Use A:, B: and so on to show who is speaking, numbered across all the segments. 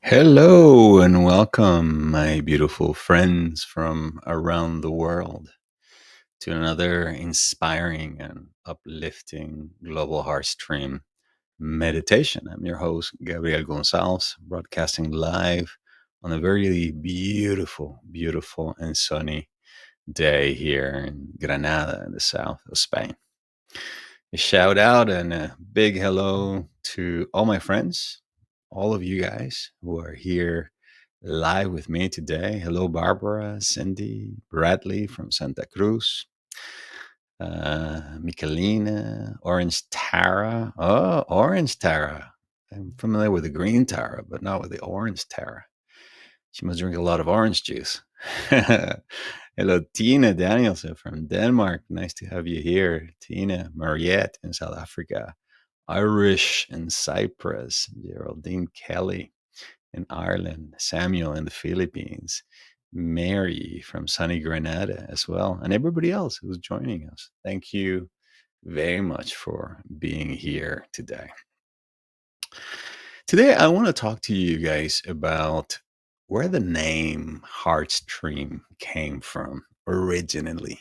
A: Hello and welcome, my beautiful friends from around the world, to another inspiring and uplifting global Heartstream meditation. I'm your host, Gabriel Gonsalves, broadcasting live on a very beautiful and sunny day here in Granada, in the south of Spain. A shout out and a big hello to all my friends, all of you guys who are here live with me today. Hello, Barbara, Cindy, Bradley from Santa Cruz, Michelina, Orange Tara. Oh, Orange Tara. I'm familiar with the green Tara, but not with the orange Tara. She must drink a lot of orange juice. Hello, Tina Danielson from Denmark. Nice to have you here. Tina, Mariette in South Africa, Irish in Cyprus, Geraldine Kelly in Ireland, Samuel in the Philippines, Mary from sunny Granada as well, and everybody else who's joining us. Thank you very much for being here today. Today, I want to talk to you guys about where the name Heartstream came from originally.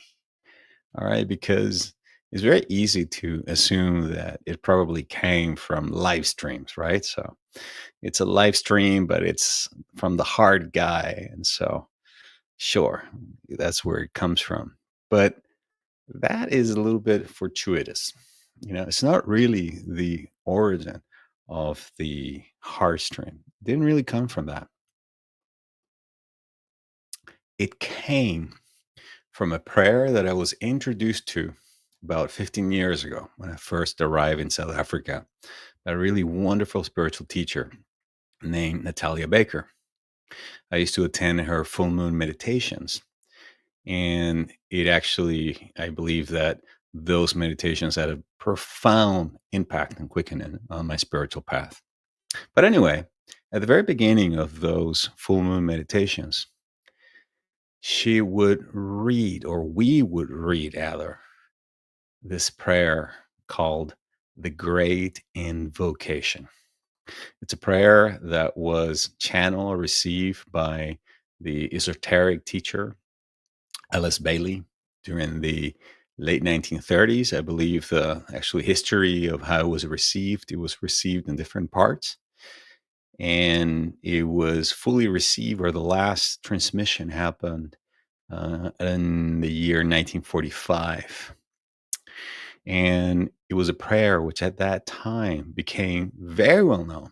A: All right, because it's very easy to assume that it probably came from live streams, right? So it's a live stream, but it's from the heart guy. And so, sure, that's where it comes from. But that is a little bit fortuitous. It's not really the origin of the Heartstream. It didn't really come from that. It came from a prayer that I was introduced to about 15 years ago when I first arrived in South Africa. A really wonderful spiritual teacher named Natalia Baker. I used to attend her full moon meditations. And it actually, I believe that those meditations had a profound impact and quickening on my spiritual path. But anyway, at the very beginning of those full moon meditations, she would read, or we would read rather, this prayer called the Great Invocation. It's a prayer that was channeled or received by the esoteric teacher Alice Bailey during the late 1930s. I believe the actually history of how it was received in different parts. And it was fully received, or the last transmission happened in the year 1945. And it was a prayer which at that time became very well known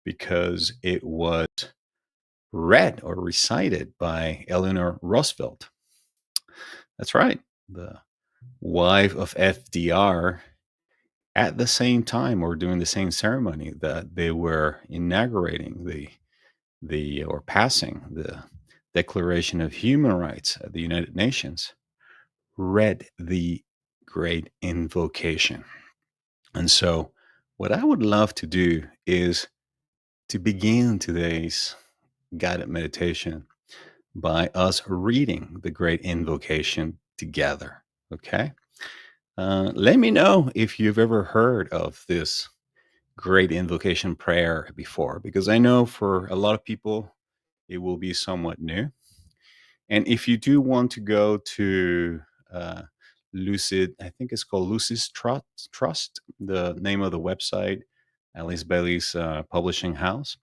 A: because it was read or recited by Eleanor Roosevelt. That's right, the wife of FDR, at the same time or during the same ceremony that they were inaugurating the or passing the Declaration of Human Rights at the United Nations, read the Great Invocation. And so, what I would love to do is to begin today's guided meditation by us reading the Great Invocation together. Okay? Let me know if you've ever heard of this Great Invocation prayer before, because I know for a lot of people it will be somewhat new. And if you do want to go to Lucid, I think it's called Lucid's Trust, the name of the website, Alice Bailey's publishing house.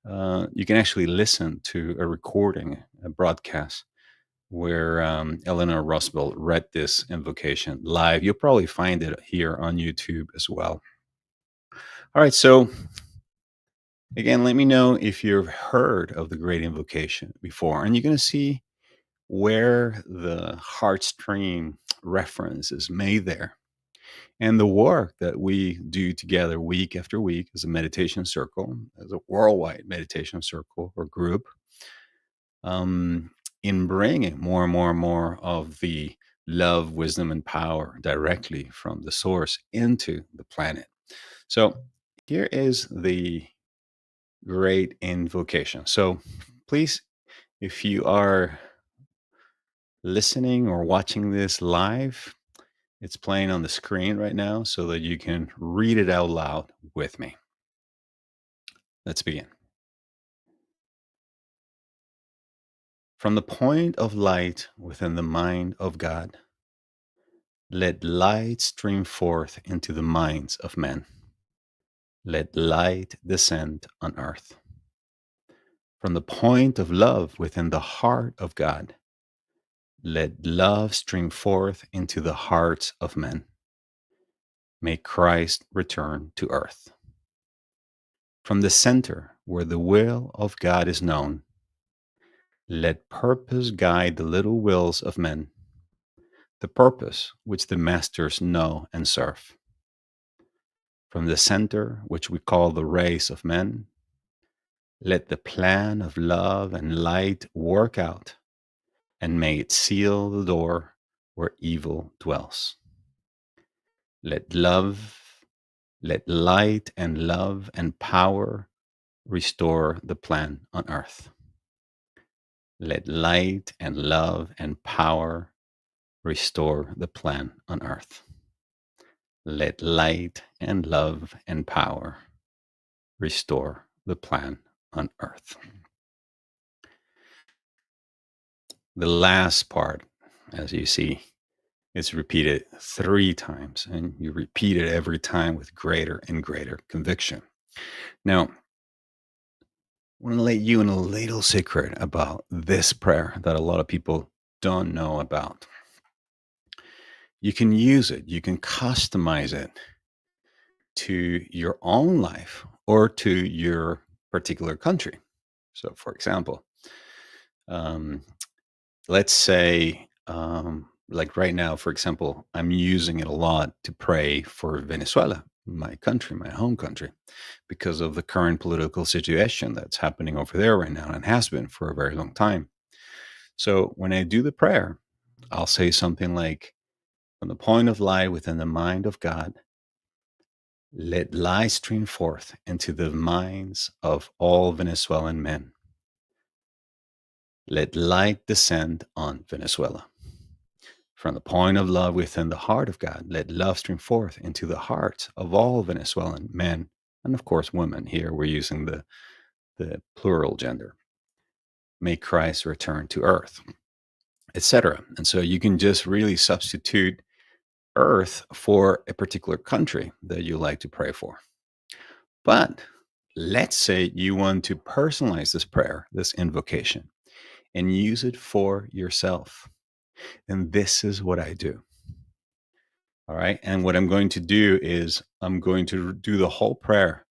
A: You can actually listen to a recording, a broadcast, where Eleanor Roosevelt read this invocation live. You'll probably find it here on YouTube as well. All right, so Again, let me know if you've heard of the Great Invocation before, and you're going to see where the Heartstream reference is made there. And the work that we do together week after week as a meditation circle, as a worldwide meditation circle or group, um, in bringing more and more and more of the love, wisdom, and power directly from the source into the planet. So here is the Great Invocation. So please, if you are listening or watching this live, it's playing on the screen right now so that you can read it out loud with me. Let's begin. From the point of light within the mind of God, let light stream forth into the minds of men. Let light descend on earth. From the point of love within the heart of God, let love stream forth into the hearts of men. May Christ return to earth. From the center where the will of God is known, let purpose guide the little wills of men, the purpose which the masters know and serve. From the center, which we call the race of men, let the plan of love and light work out, and may it seal the door where evil dwells. Let love, let light and love and power restore the plan on earth. Let light and love and power restore the plan on earth. Let light and love and power restore the plan on earth. The last part, as you see, is repeated 3 times, and you repeat it every time with greater and greater conviction. Now, I want to let you in a little secret about this prayer that a lot of people don't know about. You can use it, you can customize it to your own life or to your particular country. So, for example, um, let's say, like right now, for example, I'm using it a lot to pray for Venezuela, my country, my home country, because of the current political situation that's happening over there right now and has been for a very long time. So when I do the prayer, I'll say something like, from the point of light within the mind of God, let light stream forth into the minds of all Venezuelan men. Let light descend on Venezuela. From the point of love within the heart of God, let love stream forth into the hearts of all Venezuelan men, and of course women. Here we're using the plural gender. May Christ return to earth, etc. And so you can just really substitute earth for a particular country that you like to pray for. But let's say you want to personalize this prayer, this invocation, and use it for yourself. And this is what I do. All right. And what I'm going to do is I'm going to do the whole prayer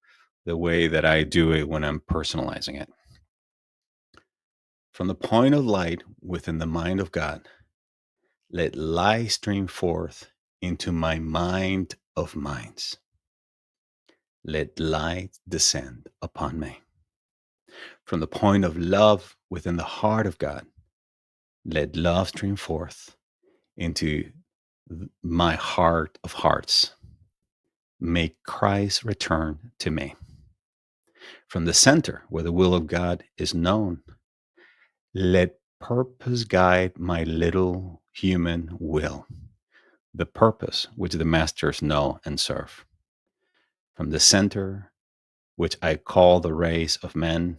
A: the way that I do it when I'm personalizing it. From the point of light within the mind of God, let light stream forth into my mind of minds. Let light descend upon me. From the point of love within the heart of God, let love stream forth into my heart of hearts. May Christ return to me. From the center where the will of God is known, let purpose guide my little human will, the purpose which the masters know and serve. From the center, which I call the race of men,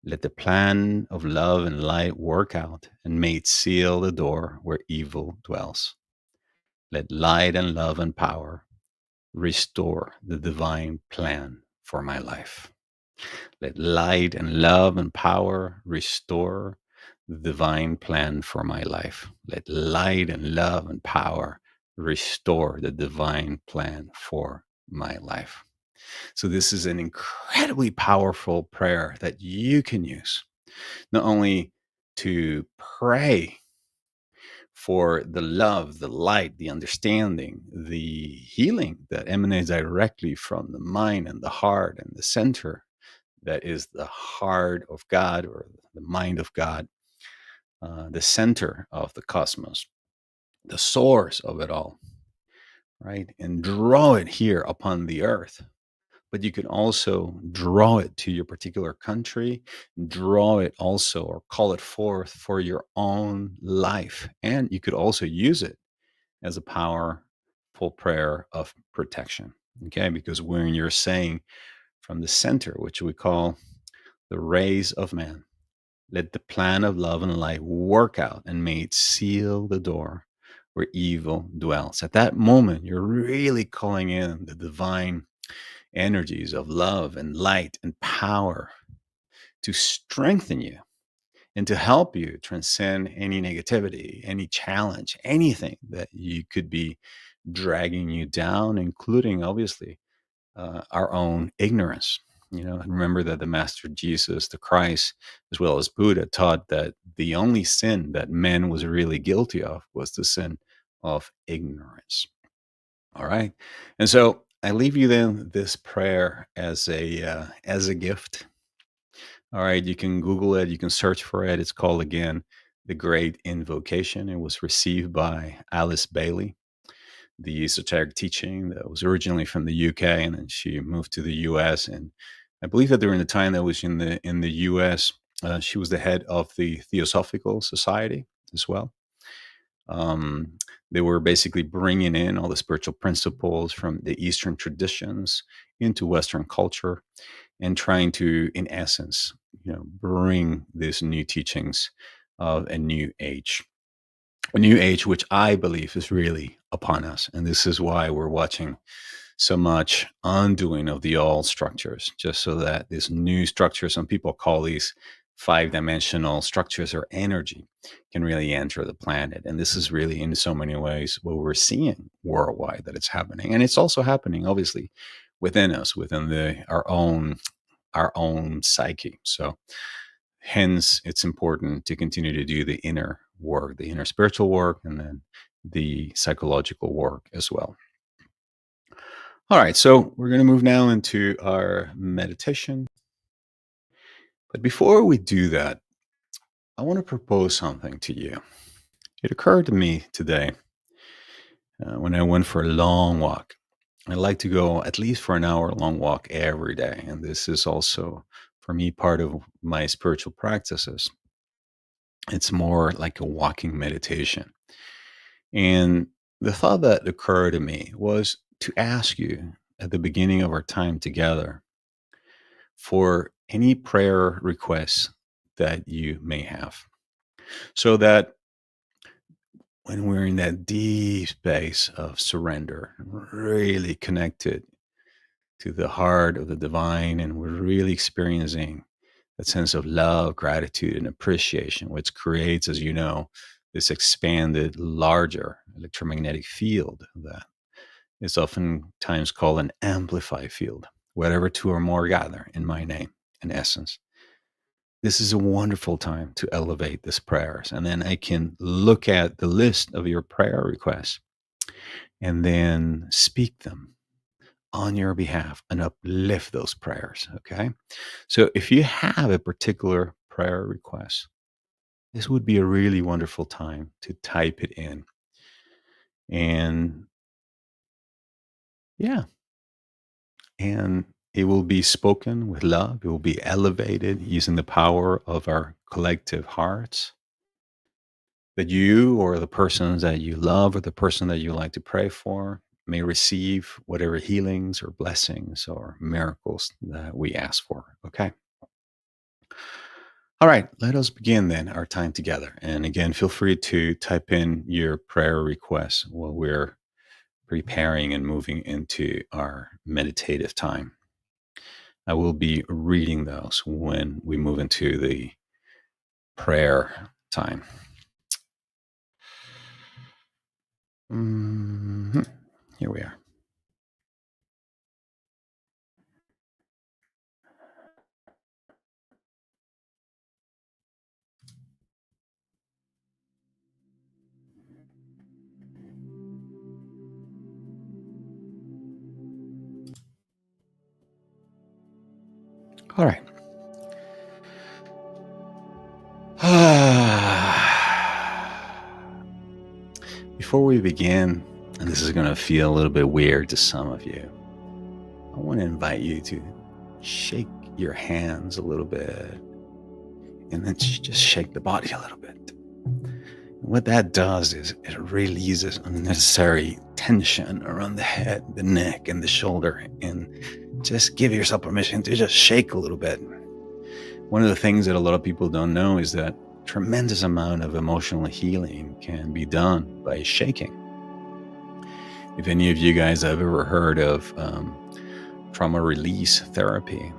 A: let the plan of love and light work out, and may it seal the door where evil dwells. Let light and love and power restore the divine plan for my life. Let light and love and power restore the divine plan for my life. Let light and love and power restore the divine plan for my life. So, this is an incredibly powerful prayer that you can use not only to pray for the love, the light, the understanding, the healing that emanates directly from the mind and the heart and the center that is the heart of God or the mind of God, the center of the cosmos, the source of it all, right? And draw it here upon the earth. But you can also draw it to your particular country, draw it also or call it forth for your own life. And you could also use it as a powerful prayer of protection. Okay, because when you're saying from the center, which we call the rays of man, let the plan of love and light work out and may it seal the door where evil dwells. At that moment, you're really calling in the divine energies of love and light and power to strengthen you and to help you transcend any negativity, any challenge, anything that you could be dragging you down, including obviously our own ignorance. And remember that the Master Jesus, the Christ, as well as Buddha, taught that the only sin that man was really guilty of was the sin of ignorance. All right, and so I leave you then this prayer as a gift. All right, you can Google it, you can search for it. It's called again the Great Invocation. It was received by Alice Bailey, the esoteric teaching that was originally from the UK, and then she moved to the US. And I believe that during the time that was in the US, she was the head of the Theosophical Society as well. Um, they were basically bringing in all the spiritual principles from the Eastern traditions into Western culture and trying to, in essence, bring these new teachings of a new age, which I believe is really upon us. And this is why we're watching so much undoing of the old structures, just so that this new structure, some people call these 5-dimensional structures or energy, can really enter the planet. And this is really, in so many ways, what we're seeing worldwide that it's happening. And it's also happening, obviously, within us, within our own psyche. So hence, it's important to continue to do the inner work, the inner spiritual work, and then the psychological work as well. All right, so we're going to move now into our meditation. But before we do that, I want to propose something to you. It occurred to me today when I went for a long walk. I like to go at least for an hour long walk every day. And this is also, for me, part of my spiritual practices. It's more like a walking meditation. And the thought that occurred to me was to ask you at the beginning of our time together for any prayer requests that you may have. So that when we're in that deep space of surrender, really connected to the heart of the divine, and we're really experiencing that sense of love, gratitude, and appreciation, which creates, as you know, this expanded, larger electromagnetic field that is oftentimes called an amplified field. Whatever two or more gather in my name, in essence. This is a wonderful time to elevate these prayers. And then I can look at the list of your prayer requests and then speak them on your behalf and uplift those prayers. Okay. So if you have a particular prayer request, this would be a really wonderful time to type it in. And yeah, and it will be spoken with love. It will be elevated using the power of our collective hearts. That you or the persons that you love or the person that you like to pray for may receive whatever healings or blessings or miracles that we ask for. Okay. All right. Let us begin then our time together. And again, feel free to type in your prayer requests while we're preparing and moving into our meditative time. I will be reading those when we move into the prayer time. Mhm. Here we are. All right. Before we begin, and this is going to feel a little bit weird to some of you, I want to invite you to shake your hands a little bit and then just shake the body a little bit. What that does is it releases unnecessary tension around the head, the neck, and the shoulder, and just give yourself permission to just shake a little bit. One of the things that a lot of people don't know is that tremendous amount of emotional healing can be done by shaking. If any of you guys have ever heard of trauma release therapy,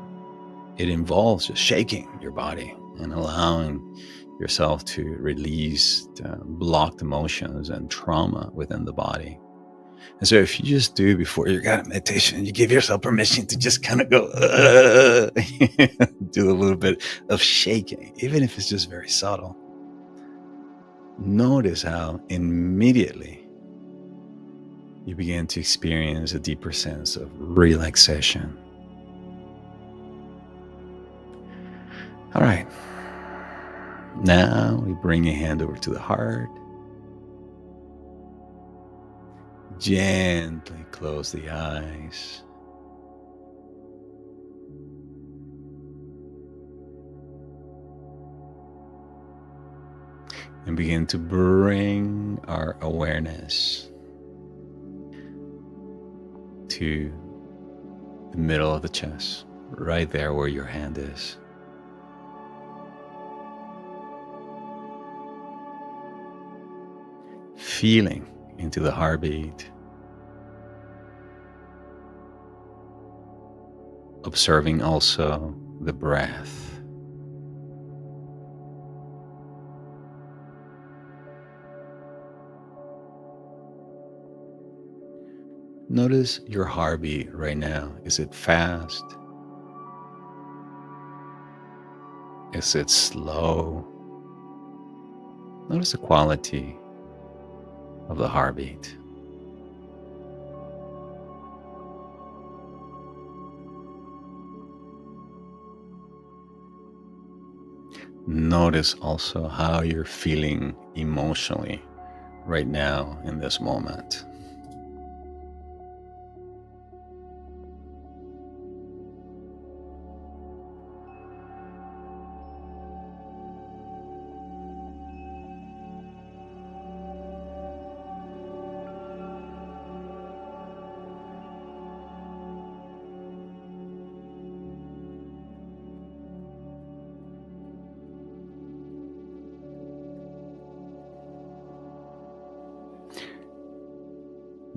A: it involves just shaking your body and allowing yourself to release blocked emotions and trauma within the body. And so if you just do before your guided meditation, you give yourself permission to just kind of go, do a little bit of shaking, even if it's just very subtle. Notice how immediately you begin to experience a deeper sense of relaxation. All right. Now we bring your hand over to the heart. Gently close the eyes. And begin to bring our awareness to the middle of the chest, right there where your hand is. Feeling into the heartbeat. Observing also the breath. Notice your heartbeat right now. Is it fast? Is it slow? Notice the quality of the heartbeat. Notice also how you're feeling emotionally right now in this moment.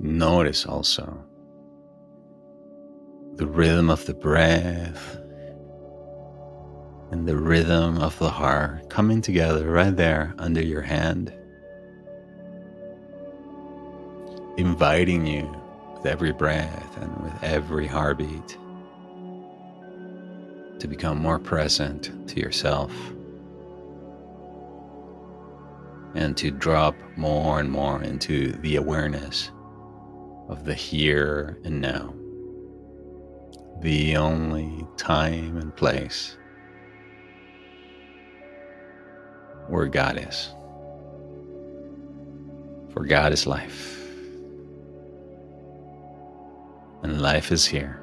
A: Notice also the rhythm of the breath and the rhythm of the heart coming together right there under your hand, inviting you with every breath and with every heartbeat to become more present to yourself and to drop more and more into the awareness of the here and now, the only time and place where God is. For God is life, and life is here,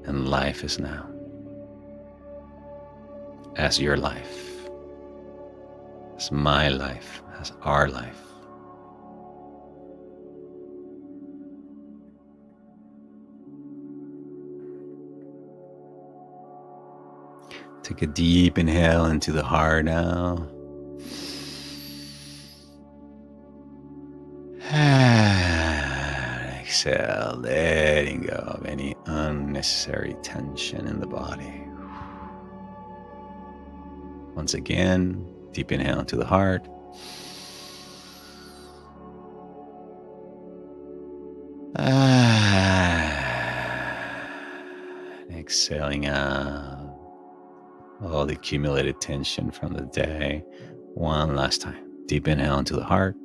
A: and life is now, as your life, as my life, as our life. Take a deep inhale into the heart now. And exhale, letting go of any unnecessary tension in the body. Once again, deep inhale into the heart. And exhaling out all the accumulated tension from the day. One last time. Deep inhale into the heart.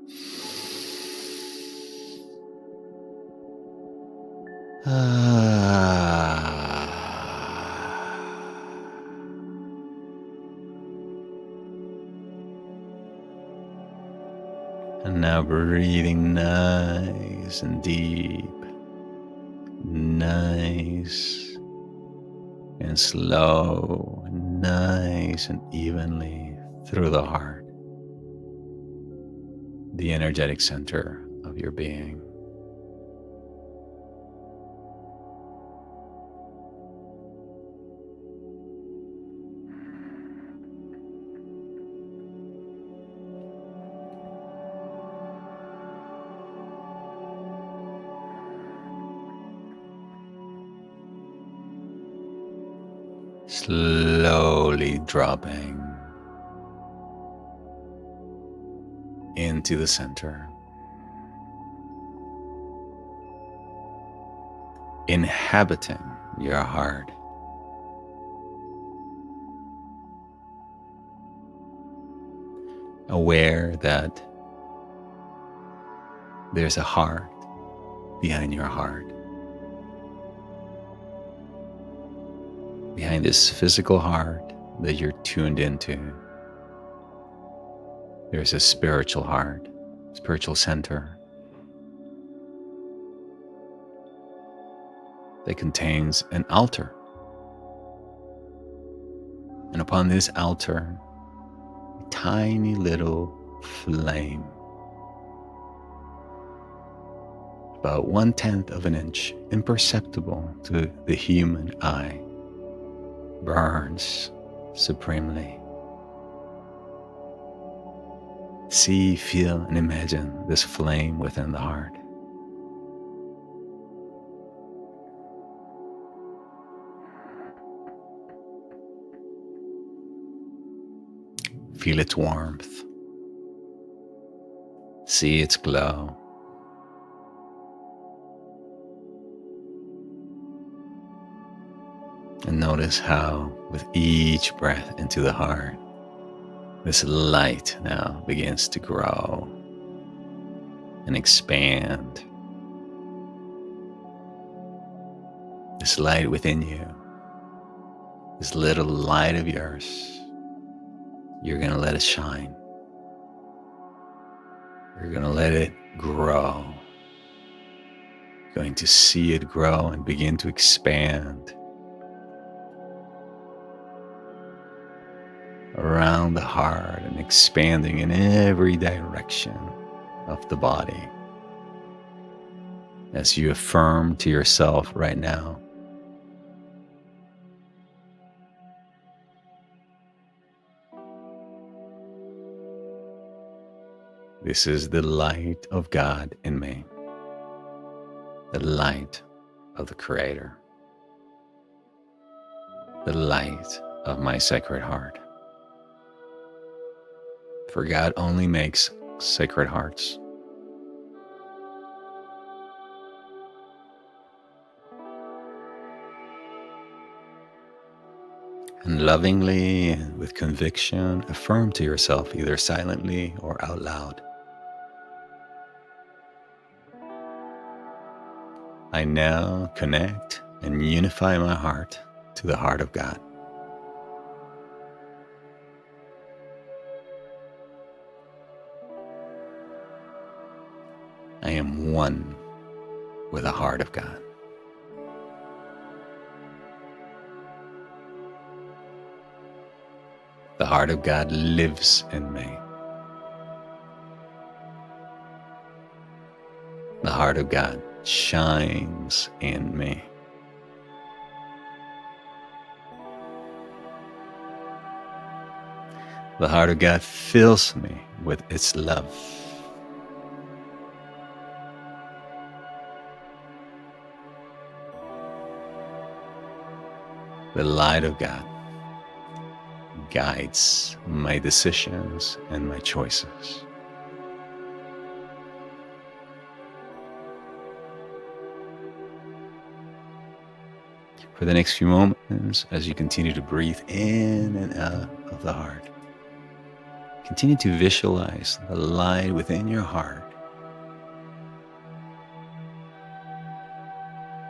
A: And now breathing nice and deep, nice and slow, nice and evenly through the heart, the energetic center of your being. Slowly dropping into the center, inhabiting your heart. Aware that there's a heart behind your heart. Behind this physical heart that you're tuned into, there's a spiritual heart, spiritual center that contains an altar. And upon this altar, a tiny little flame, about 1/10 of an inch, imperceptible to the human eye, burns supremely. See, feel, and imagine this flame within the heart. Feel its warmth. See its glow. And notice how, with each breath into the heart, this light now begins to grow and expand. This light within you, this little light of yours, you're going to let it shine. You're going to let it grow. You're going to see it grow and begin to expand around the heart and expanding in every direction of the body. As you affirm to yourself right now, this is the light of God in me, the light of the Creator, the light of my sacred heart. For God only makes sacred hearts. And lovingly and with conviction, affirm to yourself, either silently or out loud, I now connect and unify my heart to the heart of God. I am one with the heart of God. The heart of God lives in me. The heart of God shines in me. The heart of God fills me with its love. The light of God guides my decisions and my choices. For the next few moments, as you continue to breathe in and out of the heart, continue to visualize the light within your heart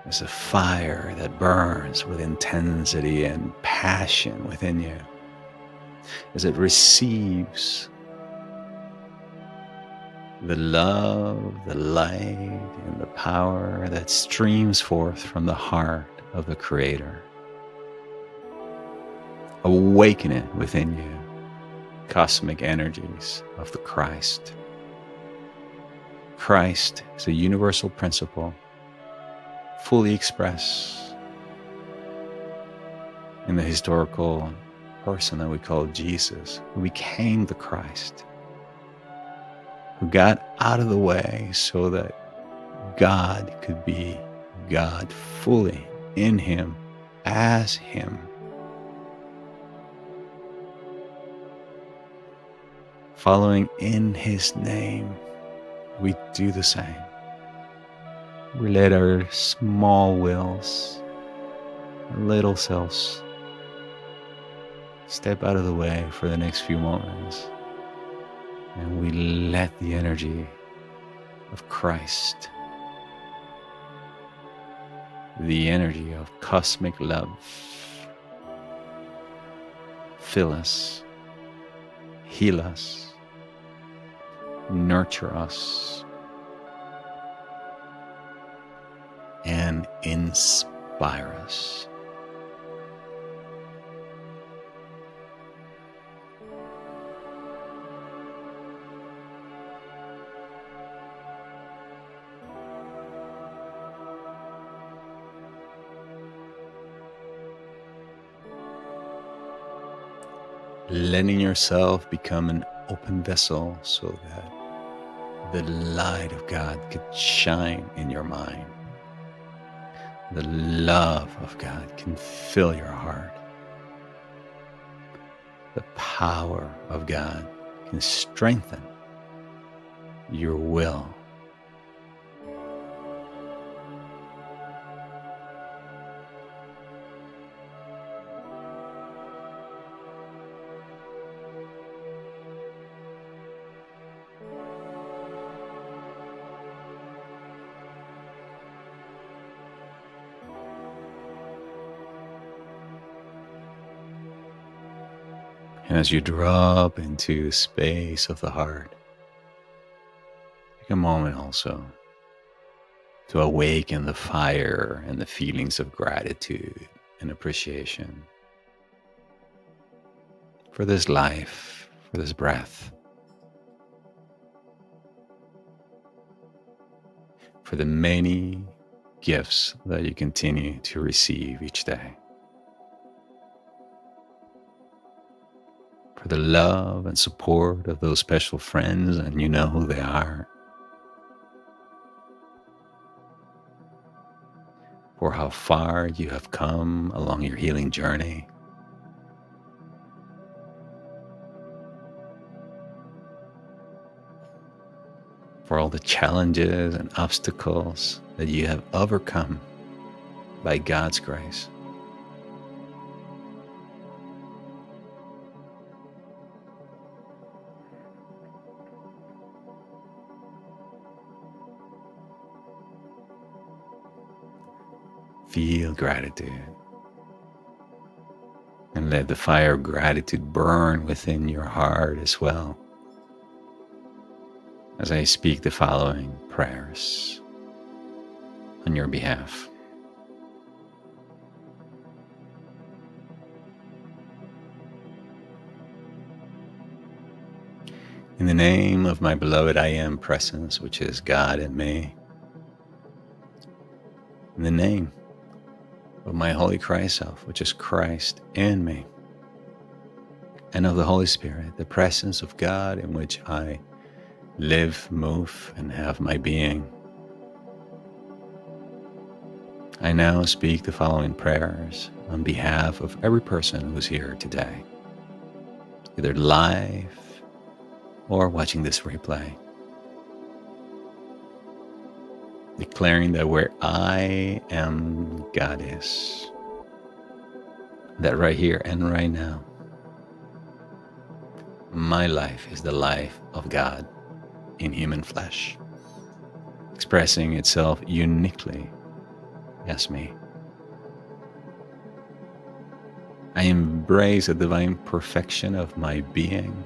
A: as a fire that burns with intensity and passion within you, as it receives the love, the light, and the power that streams forth from the heart of the Creator. Awaken it within you, cosmic energies of the Christ. Christ is a universal principle, fully expressed in the historical person that we call Jesus, who became the Christ, who got out of the way so that God could be God fully in Him, as Him. Following in His name, we do the same. We let our small wills, our little selves, step out of the way for the next few moments, and we let the energy of Christ, the energy of cosmic love, fill us, heal us, nurture us, and inspire us. Letting yourself become an open vessel so that the light of God could shine in your mind. The love of God can fill your heart. The power of God can strengthen your will. And as you drop into the space of the heart, take a moment also to awaken the fire and the feelings of gratitude and appreciation for this life, for this breath, for the many gifts that you continue to receive each day, for the love and support of those special friends, and you know who they are, for how far you have come along your healing journey, for all the challenges and obstacles that you have overcome by God's grace. Feel gratitude and let the fire of gratitude burn within your heart as well as I speak the following prayers on your behalf. In the name of my beloved I Am Presence, which is God in me, in the name of my Holy Christ Self, which is Christ in me, and of the Holy Spirit, the presence of God in which I live, move, and have my being, I now speak the following prayers on behalf of every person who's here today, either live or watching this replay, declaring that where I am, God is. That right here and right now, my life is the life of God in human flesh, expressing itself uniquely as me. I embrace the divine perfection of my being,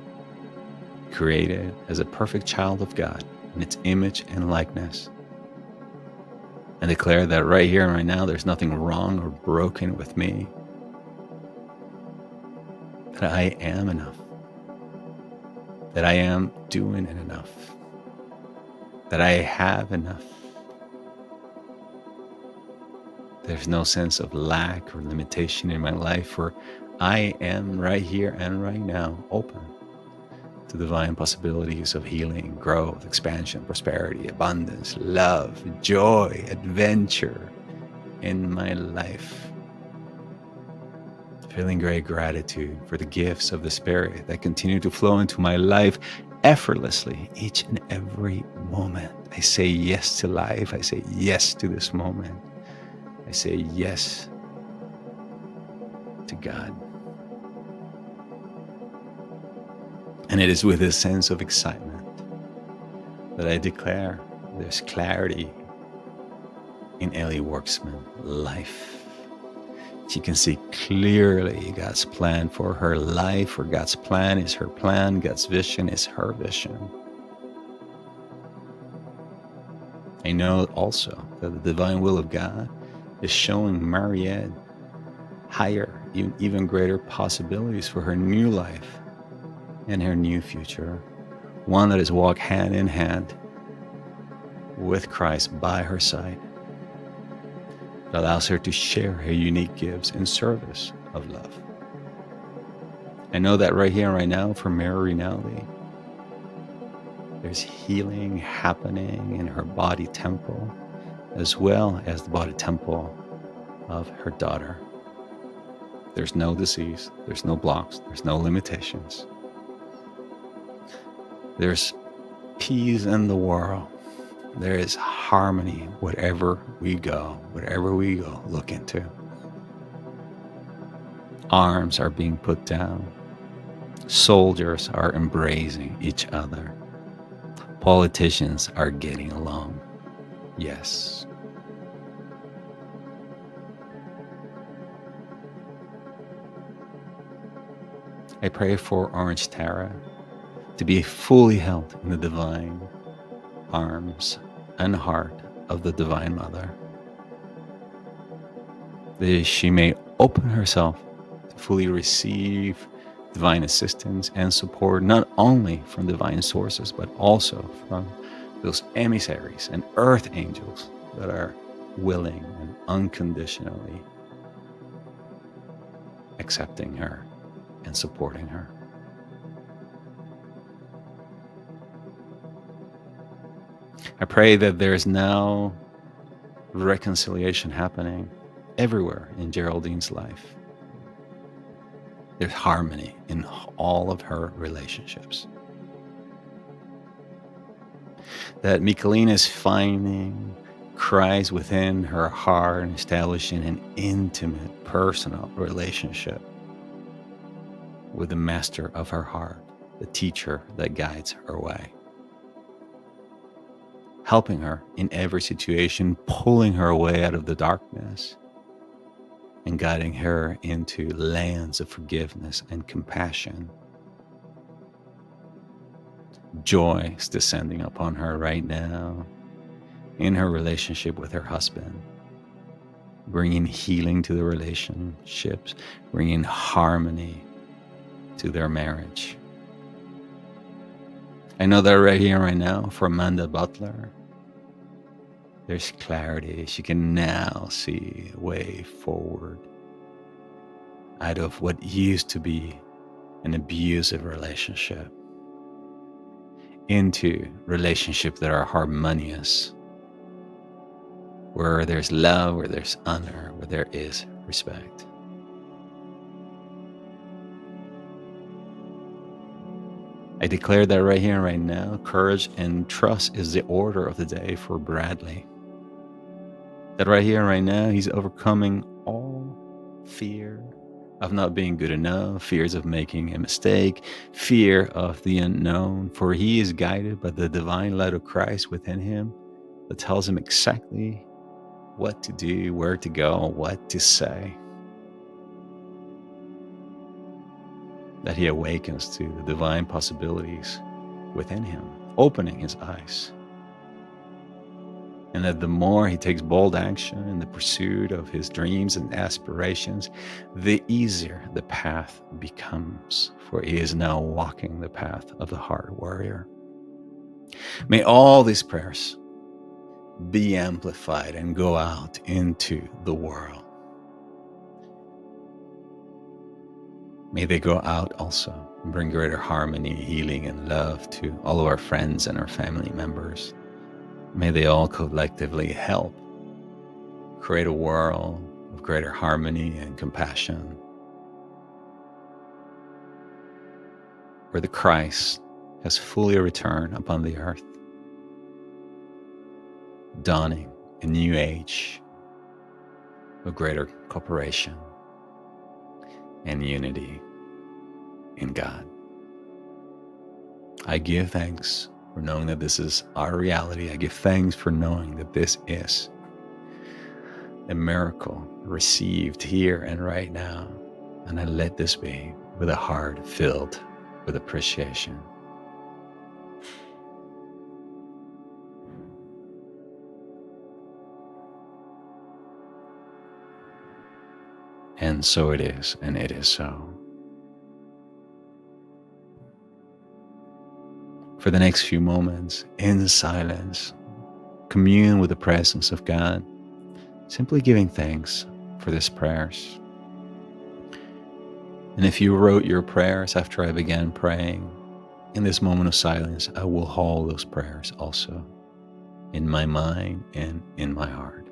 A: created as a perfect child of God, in its image and likeness. And declare that right here and right now, there's nothing wrong or broken with me. That I am enough. That I am doing it enough. That I have enough. There's no sense of lack or limitation in my life, for I am right here and right now open to divine possibilities of healing, growth, expansion, prosperity, abundance, love, joy, adventure in my life. Feeling great gratitude for the gifts of the Spirit that continue to flow into my life effortlessly each and every moment. I say yes to life. I say yes to this moment. I say yes to God. And it is with a sense of excitement that I declare there's clarity in Ellie Worksman's life. She can see clearly God's plan for her life, for God's plan is her plan, God's vision is her vision. I know also that the divine will of God is showing Mariette higher, even greater possibilities for her new life and her new future. One that is walked hand in hand with Christ by her side. It allows her to share her unique gifts in service of love. I know that right here and right now for Mary Rinaldi, there's healing happening in her body temple, as well as the body temple of her daughter. There's no disease, there's no blocks, there's no limitations. There's peace in the world. There is harmony whatever we go look into. Arms are being put down. Soldiers are embracing each other. Politicians are getting along. Yes. I pray for Orange Tara to be fully held in the divine arms and heart of the Divine Mother, that she may open herself to fully receive divine assistance and support, not only from divine sources, but also from those emissaries and earth angels that are willing and unconditionally accepting her and supporting her. I pray that there is now reconciliation happening everywhere in Geraldine's life. There's harmony in all of her relationships. That Michelina is finding Christ within her heart and establishing an intimate, personal relationship with the master of her heart, the teacher that guides her way. Helping her in every situation, pulling her away out of the darkness, and guiding her into lands of forgiveness and compassion. Joy is descending upon her right now in her relationship with her husband, bringing healing to the relationships, bringing harmony to their marriage. I know that right here and right now for Amanda Butler, there's clarity. She can now see a way forward out of what used to be an abusive relationship into relationships that are harmonious, where there's love, where there's honor, where there is respect. I declare that right here and right now, courage and trust is the order of the day for Bradley. That right here and right now, he's overcoming all fear of not being good enough, fears of making a mistake, fear of the unknown, for he is guided by the divine light of Christ within him that tells him exactly what to do, where to go, what to say. That he awakens to the divine possibilities within him, opening his eyes And that the more he takes bold action in the pursuit of his dreams and aspirations, the easier the path becomes, for he is now walking the path of the heart warrior. May all these prayers be amplified and go out into the world. May they go out also and bring greater harmony, healing, and love to all of our friends and our family members. May they all collectively help create a world of greater harmony and compassion, where the Christ has fully returned upon the earth, dawning a new age of greater cooperation and unity in God. I give thanks for knowing that this is our reality. I give thanks for knowing that this is a miracle received here and right now. And I let this be with a heart filled with appreciation. And so it is, and it is so. For the next few moments, in silence, commune with the presence of God, simply giving thanks for these prayers. And if you wrote your prayers after I began praying, in this moment of silence, I will hold those prayers also in my mind and in my heart.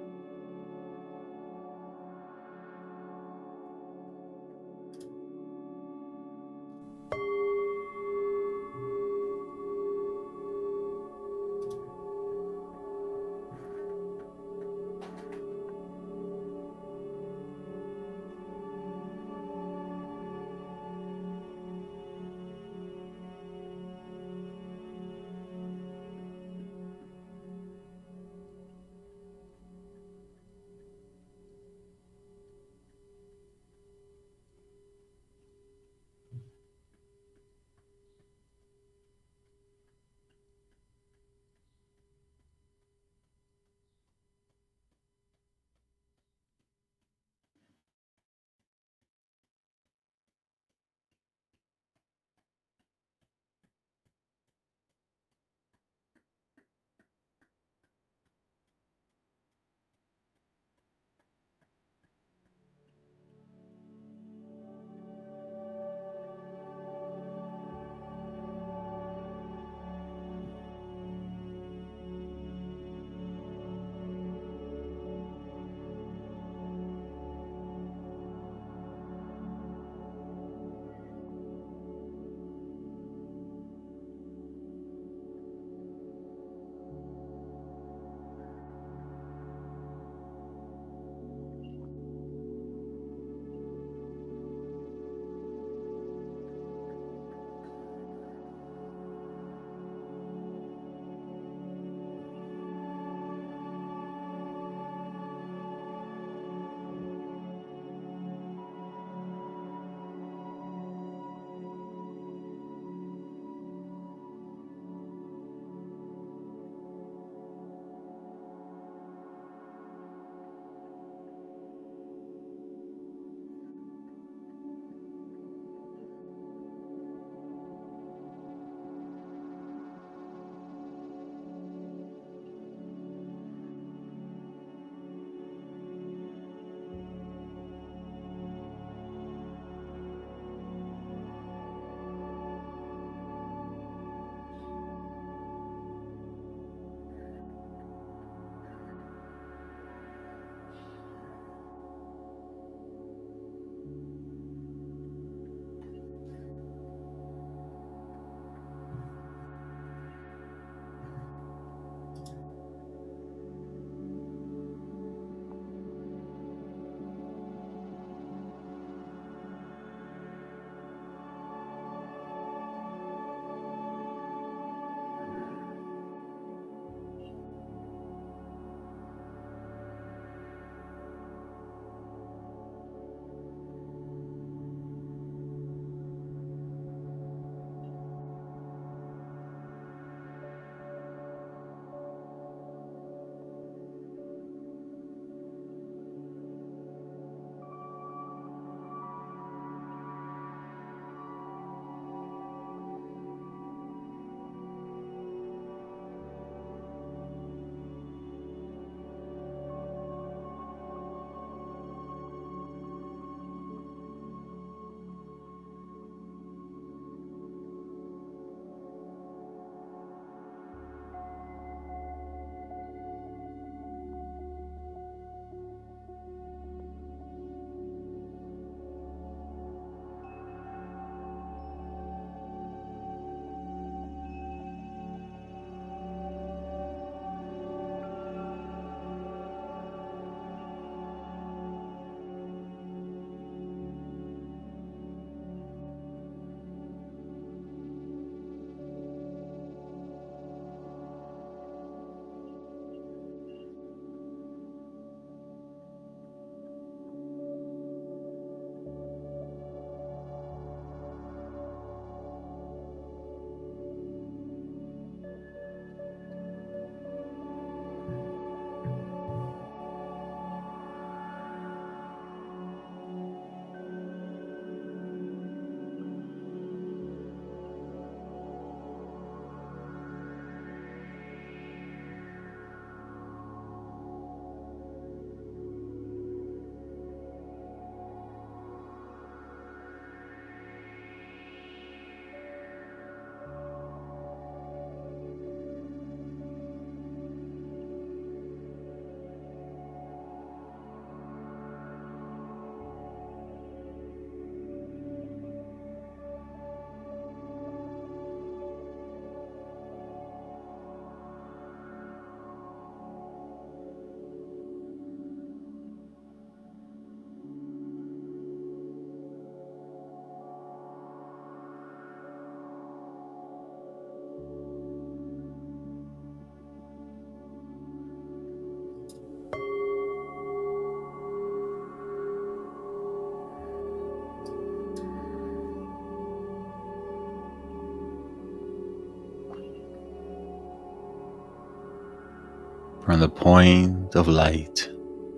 A: from the point of light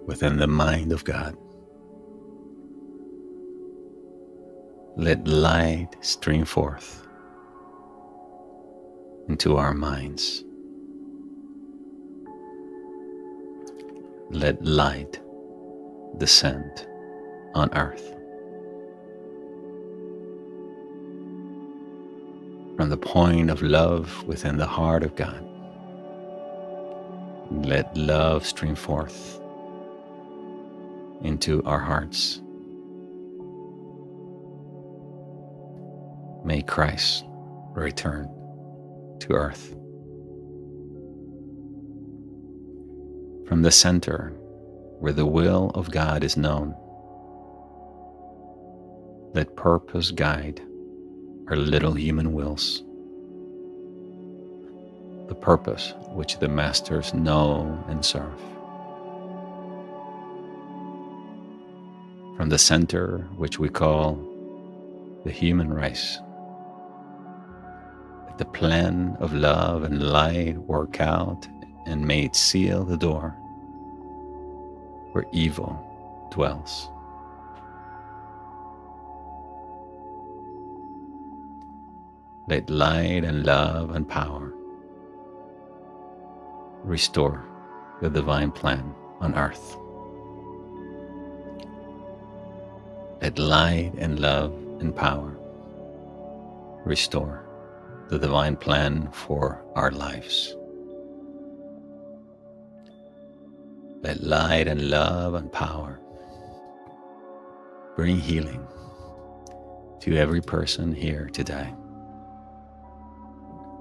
A: within the mind of God. Let light stream forth into our minds. Let light descend on earth. From the point of love within the heart of God, let love stream forth into our hearts. May Christ return to earth. From the center where the will of God is known, let purpose guide our little human wills, the purpose which the masters know and serve. From the center which we call the human race, let the plan of love and light work out, and may it seal the door where evil dwells. Let light and love and power restore the divine plan on earth. Let light and love and power restore the divine plan for our lives. Let light and love and power bring healing to every person here today.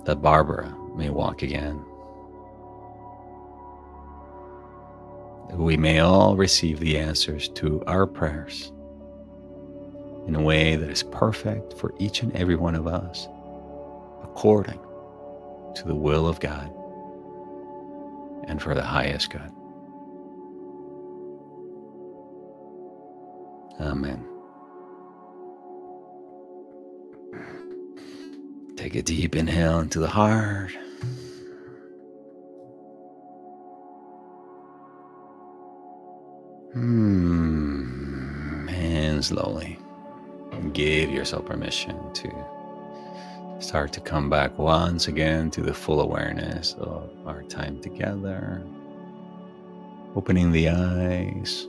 A: That Barbara may walk again. That we may all receive the answers to our prayers in a way that is perfect for each and every one of us, according to the will of God and for the highest good. Amen. Take a deep inhale into the heart. And slowly give yourself permission to start to come back once again to the full awareness of our time together. Opening the eyes,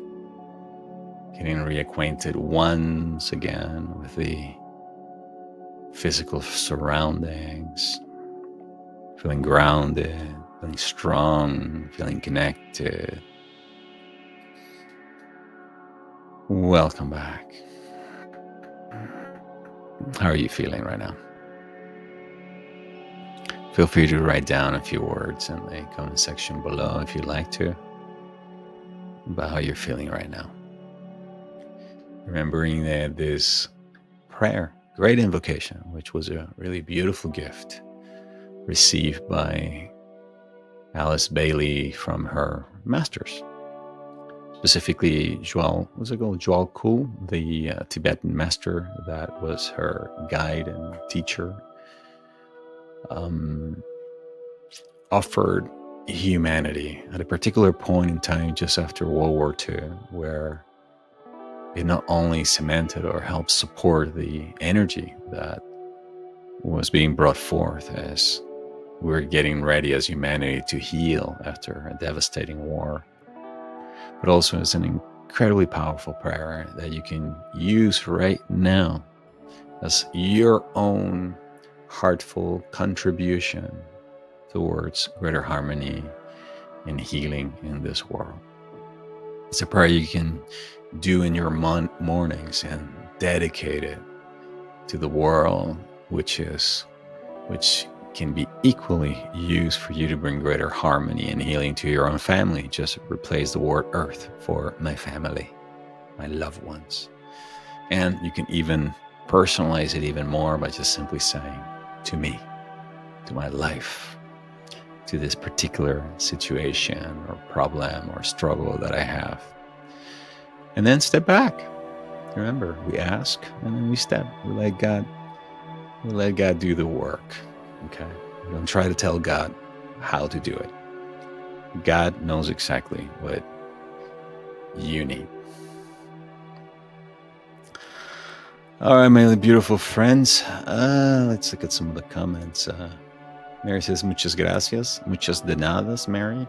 A: getting reacquainted once again with the physical surroundings, feeling grounded, feeling strong, feeling connected. Welcome back. How are you feeling right now? Feel free to write down a few words in the comment section below if you'd like to, about how you're feeling right now. Remembering that this prayer, Great Invocation, which was a really beautiful gift received by Alice Bailey from her masters. Specifically, Joel Kuhl, the Tibetan master that was her guide and teacher, offered humanity at a particular point in time just after World War II, where it not only cemented or helped support the energy that was being brought forth as we were getting ready as humanity to heal after a devastating war, but also as an incredibly powerful prayer that you can use right now as your own heartful contribution towards greater harmony and healing in this world. It's a prayer you can do in your mornings and dedicate it to the world, which can be equally used for you to bring greater harmony and healing to your own family. Just replace the word earth for my family, my loved ones. And you can even personalize it even more by just simply saying, to me, to my life, to this particular situation or problem or struggle that I have. And then step back. Remember, we ask and then we step. We let God do the work. Okay? We don't try to tell God how to do it. God knows exactly what you need. All right, my beautiful friends. Let's look at some of the comments. Mary says, muchas gracias. Muchas de nadas, Mary.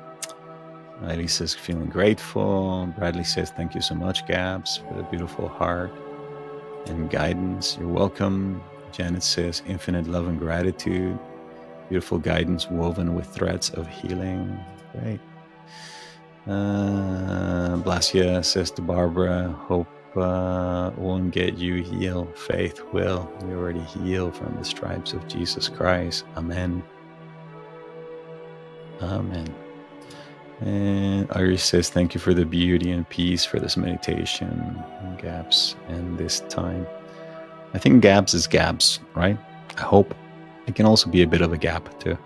A: Eileen says, feeling grateful. Bradley says, thank you so much, Gabs, for the beautiful heart and guidance. You're welcome. Janet says, infinite love and gratitude. Beautiful guidance woven with threads of healing. Great. Blasia says to Barbara, hope won't get you healed. Faith will. You already healed from the stripes of Jesus Christ. Amen. Amen. And Iris says, thank you for the beauty and peace for this meditation, Gabs, and this time. I think Gabs is Gabs, right? I hope. It can also be a bit of a gap, too.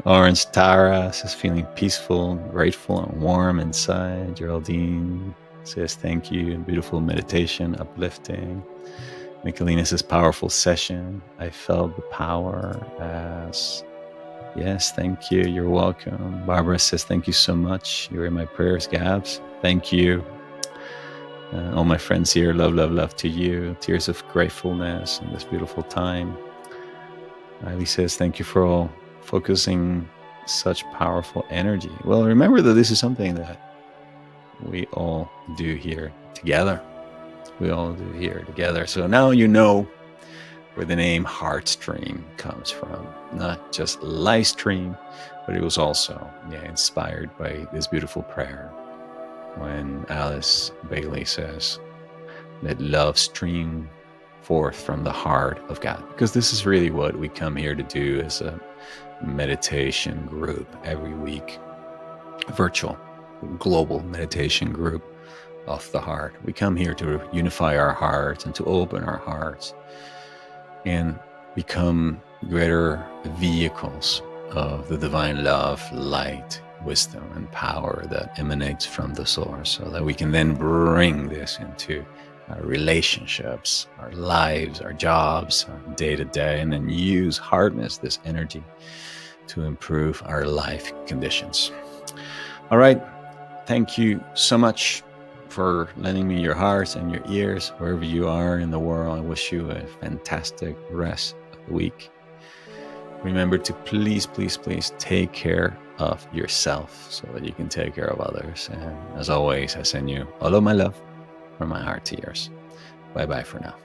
A: Orange Tara says, feeling peaceful, grateful, and warm inside. Geraldine says, thank you. Beautiful meditation, uplifting. Michelina says, powerful session. I felt the power as... Yes, thank you. You're welcome. Barbara says, thank you so much. You're in my prayers, Gabs. Thank you. All my friends here, love, love, love to you. Tears of gratefulness in this beautiful time. Riley says, thank you for all focusing such powerful energy. Well, remember that this is something that we all do here together. We all do here together. So now you know where the name Heartstream comes from. Not just livestream, but it was also inspired by this beautiful prayer when Alice Bailey says, let love stream forth from the heart of God. Because this is really what we come here to do as a meditation group every week. A virtual, global meditation group of the heart. We come here to unify our hearts and to open our hearts and become greater vehicles of the divine love, light, wisdom, and power that emanates from the source, so that we can then bring this into our relationships, our lives, our jobs, our day-to-day, and then harness this energy to improve our life conditions. All right. Thank you so much for lending me your hearts and your ears wherever you are in the world. I wish you a fantastic rest of the week. Remember to please, please, please take care of yourself so that you can take care of others. And as always, I send you all of my love from my heart to yours. Bye-bye for now.